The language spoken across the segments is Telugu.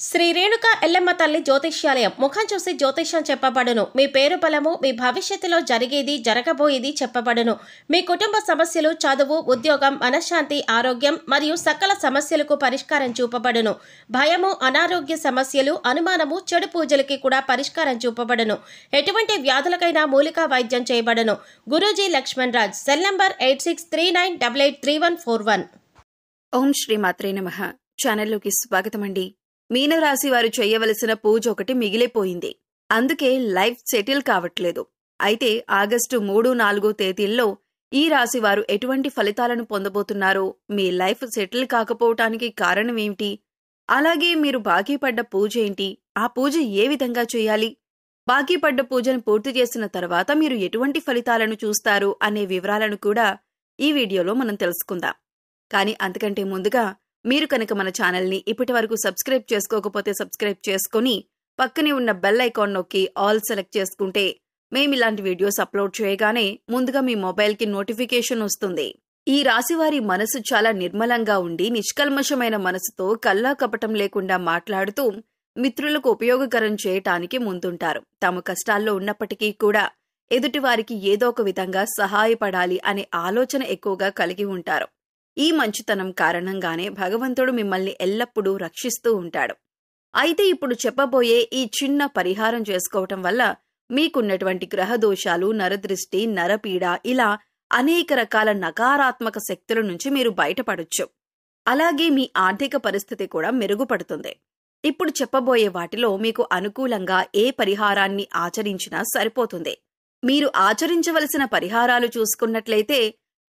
శ్రీ రేణుక ఎల్లమ్మ తల్లి జ్యోతిష్యాలయం ముఖం చూసి జ్యోతిష్యం చెప్పబడును. మీ పేరు బలము, మీ భవిష్యత్తులో జరిగేది జరగబోయేది చెప్పబడును. మీ కుటుంబ సమస్యలు, చదువు, ఉద్యోగం, మనశ్శాంతి, ఆరోగ్యం మరియు సకల సమస్యలకు పరిష్కారం చూపబడును. భయము, అనారోగ్య సమస్యలు, అనుమానము, చెడు పూజలకి కూడా పరిష్కారం చూపబడును. ఎటువంటి వ్యాధులకైనా మూలికా వైద్యం చేయబడును. గురూజీ లక్ష్మణ్ రాజ్. Cell number 8639883141. ఓం శ్రీ మాత్రే నమః. ఛానల్లోకి స్వాగతమండి. మీనరాశి వారు చేయవలసిన పూజ ఒకటి మిగిలిపోయింది. అందుకే లైఫ్ సెటిల్ కావట్లేదు. అయితే ఆగస్టు 3-4 తేదీల్లో ఈ రాశి వారు ఎటువంటి ఫలితాలను పొందబోతున్నారో, మీ లైఫ్ సెటిల్ కాకపోవటానికి కారణమేమిటి, అలాగే మీరు బాకీ పడ్డ పూజ ఏంటి, ఆ పూజ ఏ విధంగా చేయాలి, బాకీ పడ్డ పూజను పూర్తి చేసిన తర్వాత మీరు ఎటువంటి ఫలితాలను చూస్తారు అనే వివరాలను కూడా ఈ వీడియోలో మనం తెలుసుకుందాం. కానీ అంతకంటే ముందుగా మీరు కనుక మన ఛానల్ని ఇప్పటి వరకు సబ్స్క్రైబ్ చేసుకోకపోతే సబ్స్క్రైబ్ చేసుకుని పక్కనే ఉన్న బెల్ ఐకాన్ నొక్కి ఆల్ సెలెక్ట్ చేసుకుంటే మేము ఇలాంటి వీడియోస్ అప్లోడ్ చేయగానే ముందుగా మీ మొబైల్కి నోటిఫికేషన్ వస్తుంది. ఈ రాశివారి మనసు చాలా నిర్మలంగా ఉండి నిష్కల్మషమైన మనసుతో కల్లా కపటం లేకుండా మాట్లాడుతూ మిత్రులకు ఉపయోగకరం చేయటానికి ముందుంటారు. తాము కష్టాల్లో ఉన్నప్పటికీ కూడా ఎదుటివారికి ఏదో ఒక విధంగా సహాయపడాలి అనే ఆలోచన ఎక్కువగా కలిగి ఉంటారు. ఈ మంచితనం కారణంగానే భగవంతుడు మిమ్మల్ని ఎల్లప్పుడూ రక్షిస్తూ ఉంటాడు. అయితే ఇప్పుడు చెప్పబోయే ఈ చిన్న పరిహారం చేసుకోవటం వల్ల మీకున్నటువంటి గ్రహదోషాలు, నరదృష్టి, నరపీడ, ఇలా అనేక రకాల నకారాత్మక శక్తుల నుంచి మీరు బయటపడొచ్చు. అలాగే మీ ఆర్థిక పరిస్థితి కూడా మెరుగుపడుతుంది. ఇప్పుడు చెప్పబోయే వాటిలో మీకు అనుకూలంగా ఏ పరిహారాన్ని ఆచరించినా సరిపోతుంది. మీరు ఆచరించవలసిన పరిహారాలు చూసుకున్నట్లయితే,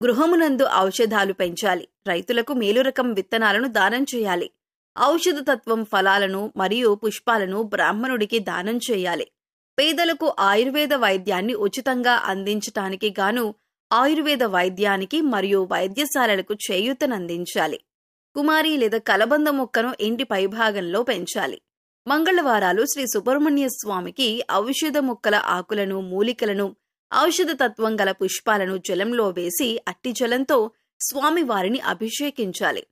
గృహమునందు ఔషధాలు పెంచాలి, రైతులకు మేలు రకం విత్తనాలను దానం చేయాలి, ఔషధ తత్వం ఫలాలను మరియు పుష్పాలను బ్రాహ్మణుడికి దానం చేయాలి, పేదలకు ఆయుర్వేద వైద్యాన్ని ఉచితంగా అందించటానికి గాను ఆయుర్వేద వైద్యానికి మరియు వైద్యశాలలకు చేయూతనందించాలి, కుమారి లేదా కలబంద మొక్కను ఇంటి పైభాగంలో పెంచాలి. మంగళవారాలు శ్రీ సుబ్రహ్మణ్య స్వామికి ఔషధ మొక్కల ఆకులను, మూలికలను, ఔషధ తత్వం గల పుష్పాలను జలంలో వేసి అట్టి జలంతో స్వామివారిని అభిషేకించాలి.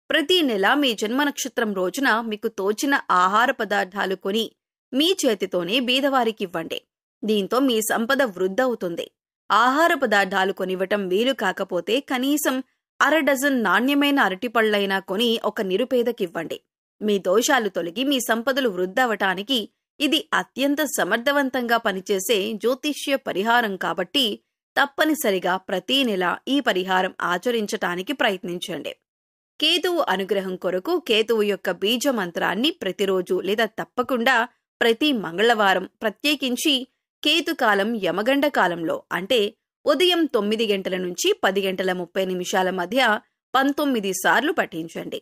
ప్రతి నెల మీ జన్మ నక్షత్రం రోజున మీకు తోచిన ఆహార పదార్థాలు కొని మీ చేతితోనే బీదవారికివ్వండి. దీంతో మీ సంపద వృద్ధవుతుంది. ఆహార పదార్థాలు కొనివ్వటం వీలు కాకపోతే కనీసం 1/2 డజన్ నాణ్యమైన అరటిపళ్లైనా కొని ఒక నిరుపేదకివ్వండి. మీ దోషాలు తొలగి మీ సంపదలు వృద్ధవటానికి ఇది అత్యంత సమర్థవంతంగా పనిచేసే జ్యోతిష్య పరిహారం కాబట్టి తప్పనిసరిగా ప్రతీ నెల ఈ పరిహారం ఆచరించటానికి ప్రయత్నించండి. కేతువు అనుగ్రహం కొరకు కేతువు యొక్క బీజ మంత్రాన్ని ప్రతిరోజు లేదా తప్పకుండా ప్రతి మంగళవారం, ప్రత్యేకించి కేతుకాలం యమగండ కాలంలో, అంటే ఉదయం 9 గంటల నుంచి 10:30 మధ్య 19 సార్లు పఠించండి.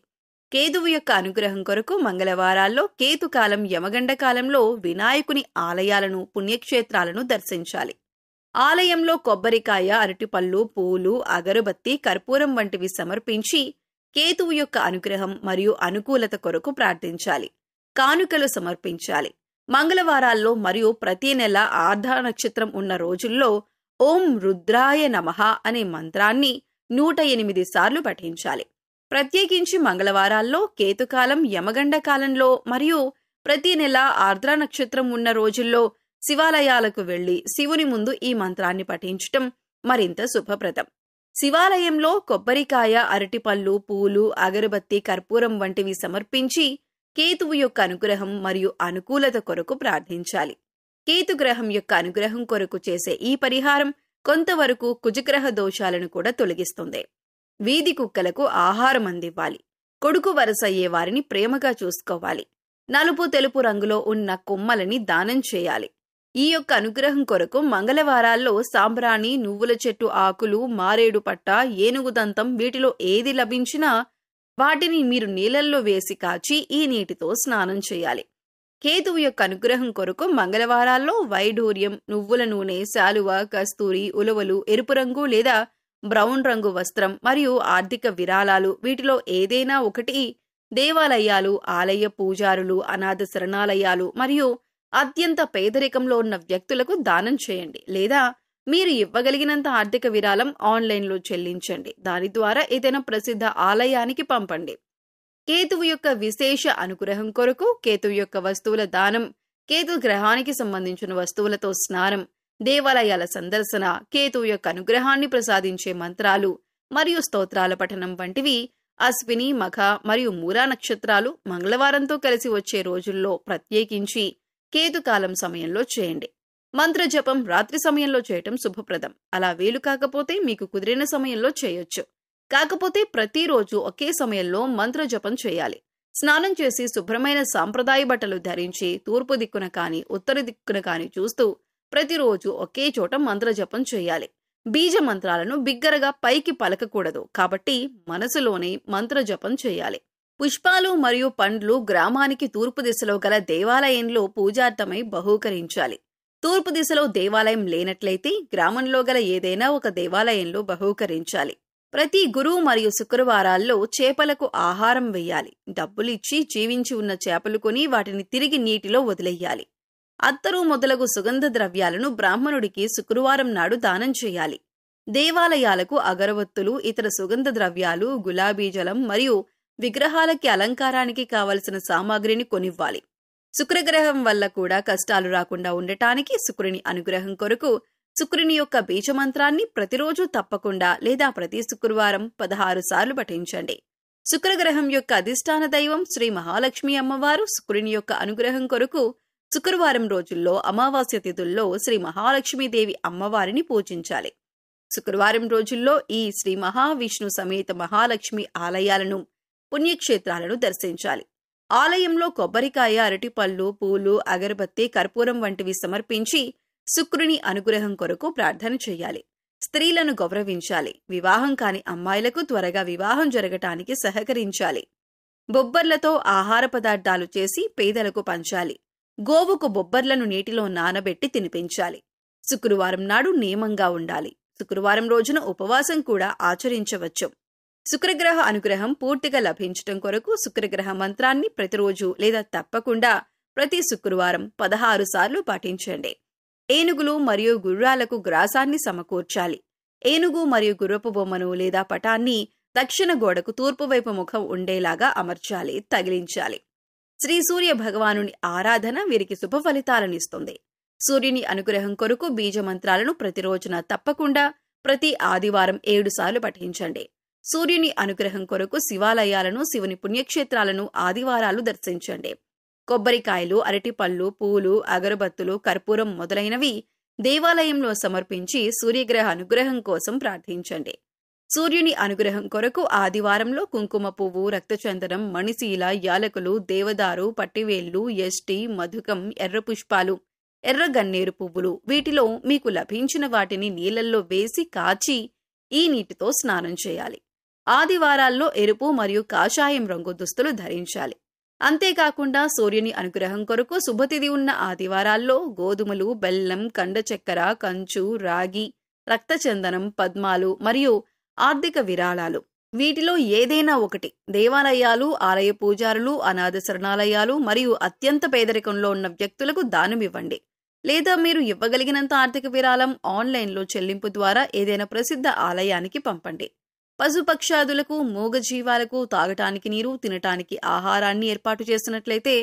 కేతువు యొక్క అనుగ్రహం కొరకు మంగళవారాల్లో, కేతుకాలం యమగండ కాలంలో వినాయకుని ఆలయాలను, పుణ్యక్షేత్రాలను దర్శించాలి. ఆలయంలో కొబ్బరికాయ, అరటిపళ్ళు, పూలు, అగరబత్తి, కర్పూరం వంటివి సమర్పించి కేతువు యొక్క అనుగ్రహం మరియు అనుకూలత కొరకు ప్రార్థించాలి. కానుకలు సమర్పించాలి. మంగళవారాల్లో మరియు ప్రతి నెల ఆర్ధ నక్షత్రం ఉన్న రోజుల్లో ఓం రుద్రాయ నమః అనే మంత్రాన్ని 108 సార్లు పఠించాలి. ప్రత్యేకించి మంగళవారాల్లో, కేతుకాలం యమగండ కాలంలో మరియు ప్రతి నెల ఆర్ద్ర నక్షత్రం ఉన్న రోజుల్లో శివాలయాలకు వెళ్లి శివుని ముందు ఈ మంత్రాన్ని పఠించటం మరింత శుభప్రదం. శివాలయంలో కొబ్బరికాయ, అరటిపళ్ళు, పూలు, అగరబత్తి, కర్పూరం వంటివి సమర్పించి కేతువు యొక్క అనుగ్రహం మరియు అనుకూలత కొరకు ప్రార్థించాలి. కేతుగ్రహం యొక్క అనుగ్రహం కొరకు చేసే ఈ పరిహారం కొంతవరకు కుజగ్రహ దోషాలను కూడా తొలగిస్తుంది. వీధి కుక్కలకు ఆహారం అందివ్వాలి. కొడుకు వరసయ్యే వారిని ప్రేమగా చూసుకోవాలి. నలుపు, తెలుపు రంగులో ఉన్న కొమ్మలని దానం చేయాలి. ఈ యొక్క అనుగ్రహం కొరకు మంగళవారాల్లో సాంబ్రాణి, నువ్వుల చెట్టు ఆకులు, మారేడు పట్ట, ఏనుగు దంతం వీటిలో ఏది లభించినా వాటిని మీరు నీళ్లల్లో వేసి కాచి ఈ నీటితో స్నానం చేయాలి. కేతువు యొక్క అనుగ్రహం కొరకు మంగళవారాల్లో వైఢూర్యం, నువ్వుల నూనె, శాలువ, కస్తూరి, ఉలవలు, ఎరుపు రంగు లేదా బ్రౌన్ రంగు వస్త్రం మరియు ఆర్థిక విరాళాలు వీటిలో ఏదైనా ఒకటి దేవాలయాలు, ఆలయ పూజారులు, అనాథ శరణాలయాలు మరియు అత్యంత పేదరికంలో ఉన్న వ్యక్తులకు దానం చేయండి. లేదా మీరు ఇవ్వగలిగినంత ఆర్థిక విరాళం ఆన్లైన్లో చెల్లించండి. దాని ద్వారా ఏదైనా ప్రసిద్ధ ఆలయానికి పంపండి. కేతువు యొక్క విశేష అనుగ్రహం కొరకు కేతువు యొక్క వస్తువుల దానం, కేతు గ్రహానికి సంబంధించిన వస్తువులతో స్నానం, దేవాలయాల సందర్శన, కేతువు యొక్క అనుగ్రహాన్ని ప్రసాదించే మంత్రాలు మరియు స్తోత్రాల పఠనం వంటివి అశ్విని, మఖ మరియు మూలా నక్షత్రాలు మంగళవారంతో కలిసి వచ్చే రోజుల్లో ప్రత్యేకించి కేతుకాలం సమయంలో చేయండి. మంత్ర జపం రాత్రి సమయంలో చేయటం శుభప్రదం. అలా వీలు కాకపోతే మీకు కుదిరిన సమయంలో చేయొచ్చు. కాకపోతే ప్రతిరోజు ఒకే సమయంలో మంత్ర జపం చేయాలి. స్నానం చేసి శుభ్రమైన సాంప్రదాయ బట్టలు ధరించి తూర్పు దిక్కున కాని ఉత్తర దిక్కున కాని చూస్తూ ప్రతిరోజు ఒకే చోట మంత్ర జపం చేయాలి. బీజ మంత్రాలను బిగ్గరగా పైకి పలకకూడదు కాబట్టి మనసులోనే మంత్ర జపం చేయాలి. పుష్పాలు మరియు పండ్లు గ్రామానికి తూర్పు దిశలో గల దేవాలయంలో పూజార్థమై బహూకరించాలి. తూర్పు దిశలో దేవాలయం లేనట్లయితే గ్రామంలో గల ఏదైనా ఒక దేవాలయంలో బహూకరించాలి. ప్రతి గురు మరియు శుక్రవారాల్లో చేపలకు ఆహారం వెయ్యాలి. డబ్బులిచ్చి జీవించి ఉన్న చేపలు కొని వాటిని తిరిగి నీటిలో వదిలేయాలి. అత్తరు మొదలగు సుగంధ ద్రవ్యాలను బ్రాహ్మణుడికి శుక్రవారం నాడు దానం చేయాలి. దేవాలయాలకు అగరవత్తులు, ఇతర సుగంధ ద్రవ్యాలు, గులాబీ జలం మరియు విగ్రహాలకి అలంకారానికి కావలసిన సామాగ్రిని కొనివ్వాలి. శుక్రగ్రహం వల్ల కూడా కష్టాలు రాకుండా ఉండటానికి శుక్రుని అనుగ్రహం కొరకు శుక్రుని యొక్క బీజమంత్రాన్ని ప్రతిరోజు తప్పకుండా లేదా ప్రతి శుక్రవారం 16 సార్లు పఠించండి. శుక్రగ్రహం యొక్క అధిష్టాన దైవం శ్రీ మహాలక్ష్మి అమ్మవారు శుక్రుని యొక్క అనుగ్రహం కొరకు శుక్రవారం రోజుల్లో అమావాస్య తిథుల్లో శ్రీ మహాలక్ష్మీదేవి అమ్మవారిని పూజించాలి. శుక్రవారం రోజుల్లో ఈ శ్రీ మహావిష్ణు సమేత మహాలక్ష్మి ఆలయాలను, పుణ్యక్షేత్రాలను దర్శించాలి. ఆలయంలో కొబ్బరికాయ, అరటిపళ్ళు, పూలు, అగరబత్తి, కర్పూరం వంటివి సమర్పించి శుక్రుని అనుగ్రహం కొరకు ప్రార్థన చేయాలి. స్త్రీలను గౌరవించాలి. వివాహం కాని అమ్మాయిలకు త్వరగా వివాహం జరగటానికి సహకరించాలి. బొబ్బర్లతో ఆహార పదార్థాలు చేసి పేదలకు పంచాలి. గోవుకు బొబ్బర్లను నీటిలో నానబెట్టి తినిపించాలి. శుక్రవారం నాడు నియమంగా ఉండాలి. శుక్రవారం రోజున ఉపవాసం కూడా ఆచరించవచ్చు. శుక్రగ్రహ అనుగ్రహం పూర్తిగా లభించటం కొరకు శుక్రగ్రహ మంత్రాన్ని ప్రతిరోజు లేదా తప్పకుండా ప్రతి శుక్రవారం 16 సార్లు పాటించండి. ఏనుగులు మరియు గుర్రాలకు గ్రాసాన్ని సమకూర్చాలి. ఏనుగు మరియు గుర్రపు బొమ్మను లేదా పటాన్ని దక్షిణ గోడకు తూర్పు వైపు ముఖం ఉండేలాగా అమర్చాలి, తగిలించాలి. శ్రీ సూర్య భగవానుని ఆరాధన వీరికి శుభ ఫలితాలనిస్తుంది. సూర్యుని అనుగ్రహం కొరకు బీజమంత్రాలను ప్రతిరోజున తప్పకుండా ప్రతి ఆదివారం 7 సార్లు పఠించండి. సూర్యుని అనుగ్రహం కొరకు శివాలయాలను, శివుని పుణ్యక్షేత్రాలను ఆదివారాలు దర్శించండి. కొబ్బరికాయలు, అరటిపళ్ళు, పూలు, అగరబత్తులు, కర్పూరం మొదలైనవి దేవాలయంలో సమర్పించి సూర్యగ్రహ అనుగ్రహం కోసం ప్రార్థించండి. సూర్యుని అనుగ్రహం కొరకు ఆదివారంలో కుంకుమ పువ్వు, రక్తచందనం, మణిశీల, యాలకులు, దేవదారు, పట్టివేళ్లు, యష్టి, మధుకం, ఎర్ర పుష్పాలు, ఎర్ర గన్నేరు పువ్వులు వీటిలో మీకు లభించిన వాటిని నీళ్లల్లో వేసి కాచి ఈ నీటితో స్నానం చేయాలి. ఆదివారాల్లో ఎరుపు మరియు కాషాయం రంగు దుస్తులు ధరించాలి. అంతేకాకుండా సూర్యుని అనుగ్రహం కొరకు శుభతిథి ఉన్న ఆదివారాల్లో గోధుమలు, బెల్లం, కండ చక్కెర, కంచు, రాగి, రక్తచందనం, పద్మాలు మరియు ఆర్థిక విరాళాలు వీటిలో ఏదైనా ఒకటి దేవాలయాలు, ఆలయ పూజారులు, అనాథ శరణాలయాలు మరియు అత్యంత పేదరికంలో ఉన్న వ్యక్తులకు దానమివ్వండి. లేదా మీరు ఇవ్వగలిగినంత ఆర్థిక విరాళం ఆన్లైన్లో చెల్లింపు ద్వారా ఏదైనా ప్రసిద్ధ ఆలయానికి పంపండి. పశుపక్షాదులకు, మూగజీవాలకు తాగటానికి నీరు, తినటానికి ఆహారాన్ని ఏర్పాటు చేసినట్లయితే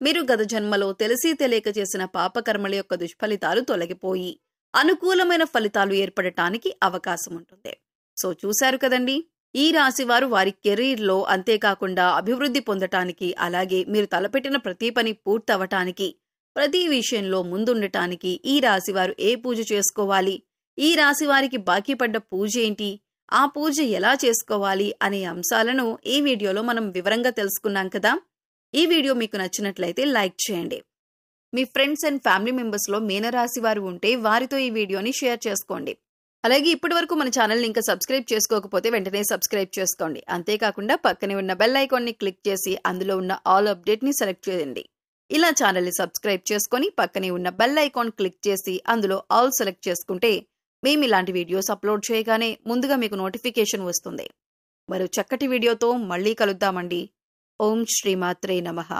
మీరు గత జన్మలో తెలిసి తెలియక చేసిన పాపకర్మల యొక్క దుష్ఫలితాలు తొలగిపోయి అనుకూలమైన ఫలితాలు ఏర్పడటానికి అవకాశం ఉంటుంది. సో చూశారు కదండి, ఈ రాశివారు వారి కెరీర్లో అంతేకాకుండా అభివృద్ధి పొందటానికి, అలాగే మీరు తలపెట్టిన ప్రతి పని పూర్తవటానికి, ప్రతి విషయంలో ముందుండటానికి ఈ రాశివారు ఏ పూజ చేసుకోవాలి, ఈ రాశివారికి బాకీ పడ్డ పూజ ఏంటి, ఆ పూజ ఎలా చేసుకోవాలి అనే అంశాలను ఈ వీడియోలో మనం వివరంగా తెలుసుకున్నాం కదా. ఈ వీడియో మీకు నచ్చినట్లయితే లైక్ చేయండి. మీ ఫ్రెండ్స్ అండ్ ఫ్యామిలీ మెంబర్స్లో మీనరాశి వారు ఉంటే వారితో ఈ వీడియోని షేర్ చేసుకోండి. అలాగే ఇప్పటివరకు మన ఛానల్ని ఇంకా సబ్స్క్రైబ్ చేసుకోకపోతే వెంటనే సబ్స్క్రైబ్ చేసుకోండి. అంతేకాకుండా పక్కనే ఉన్న బెల్ ఐకాన్ని క్లిక్ చేసి అందులో ఉన్న ఆల్ అప్డేట్ని సెలెక్ట్ చేయండి. ఇలా ఛానల్ని సబ్స్క్రైబ్ చేసుకొని పక్కనే ఉన్న బెల్ ఐకాన్ క్లిక్ చేసి అందులో ఆల్ సెలెక్ట్ చేసుకుంటే మేము ఇలాంటి వీడియోస్ అప్లోడ్ చేయగానే ముందుగా మీకు నోటిఫికేషన్ వస్తుంది. మరో చక్కటి వీడియోతో మళ్ళీ కలుద్దామండి. ఓం శ్రీమాత్రే నమః.